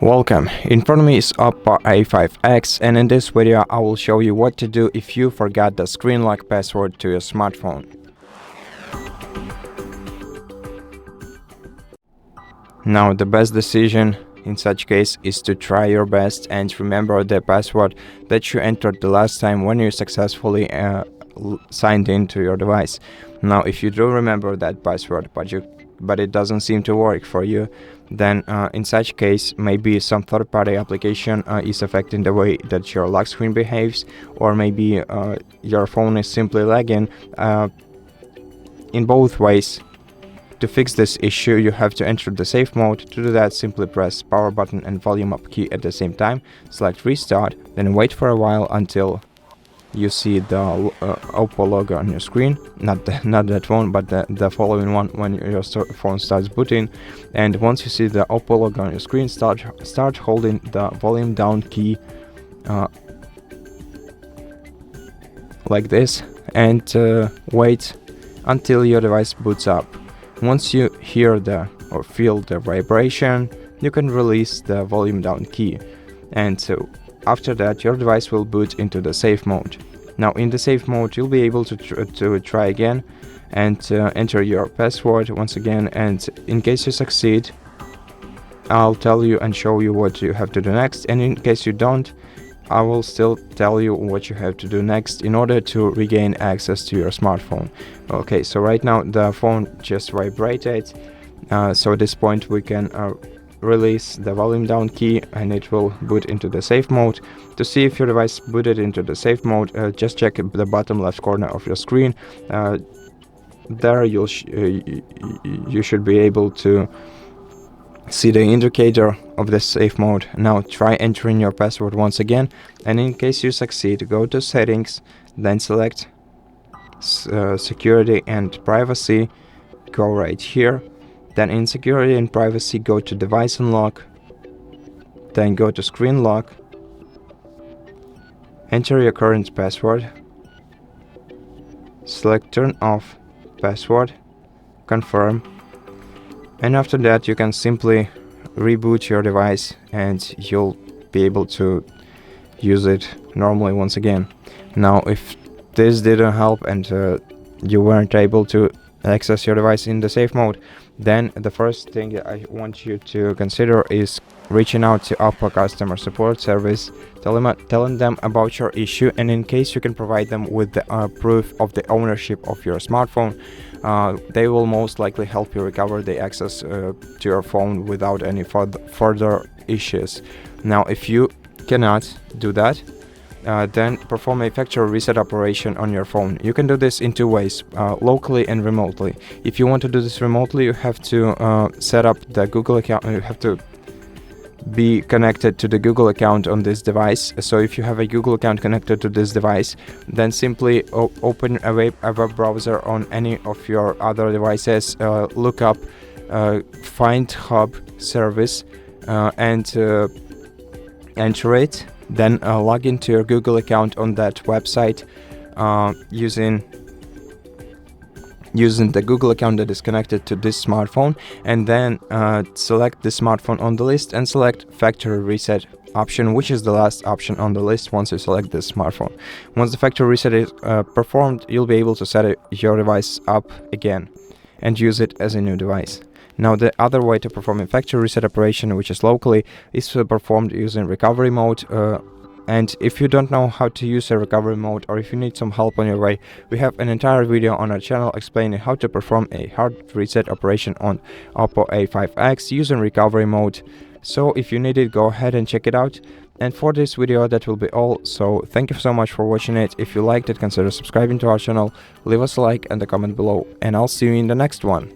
Welcome, in front of me is OPPO A5x, and in this video I will show you what to do if you forgot the screen lock password to your smartphone. Now the best decision in such case is to try your best and remember the password that you entered the last time when you successfully signed into your device. Now if you do remember that password but it doesn't seem to work for you, then in such case maybe some third-party application is affecting the way that your lock screen behaves, or maybe your phone is simply lagging. In both ways, to fix this issue you have to enter the safe mode. To do that, simply press power button and volume up key at the same time, select restart, then wait for a while until you see the OPPO logo on your screen, not that one, but the following one when your phone starts booting. And once you see the OPPO logo on your screen, start holding the volume down key like this, and wait until your device boots up. Once you hear or feel the vibration, you can release the volume down key, and so after that your device will boot into the safe mode. Now in the safe mode you'll be able to try again and enter your password once again, and in case you succeed I'll tell you and show you what you have to do next, and in case you don't, I will still tell you what you have to do next in order to regain access to your smartphone. Okay, so right now the phone just vibrated, so at this point we can release the volume down key and it will boot into the safe mode. To see if your device booted into the safe mode, just check the bottom left corner of your screen. There you should be able to see the indicator of the safe mode. Now try entering your password once again, and in case you succeed, go to settings, then select security and privacy, go right here. Then in security and privacy, go to device unlock, then go to screen lock, enter your current password, select turn off password, confirm, and after that you can simply reboot your device and you'll be able to use it normally once again. Now if this didn't help and you weren't able to access your device in the safe mode, then the first thing that I want you to consider is reaching out to OPPO customer support service, telling them about your issue, and in case you can provide them with the proof of the ownership of your smartphone, they will most likely help you recover the access to your phone without any further issues. Now if you cannot do that, then perform a factory reset operation on your phone. You can do this in two ways, locally and remotely. If you want to do this remotely, you have to set up the Google account. You have to be connected to the Google account on this device. So if you have a Google account connected to this device, then simply open a web browser on any of your other devices, look up Find Hub service and enter it. Then log into your Google account on that website using the Google account that is connected to this smartphone, and then select the smartphone on the list and select factory reset option, which is the last option on the list once you select this smartphone. Once the factory reset is performed, you'll be able to set your device up again and use it as a new device. Now the other way to perform a factory reset operation, which is locally, is performed using recovery mode. And if you don't know how to use a recovery mode, or if you need some help on your way, we have an entire video on our channel explaining how to perform a hard reset operation on OPPO A5x using recovery mode. So if you need it, go ahead and check it out. And for this video that will be all, so thank you so much for watching it. If you liked it, consider subscribing to our channel, leave us a like and a comment below, and I'll see you in the next one.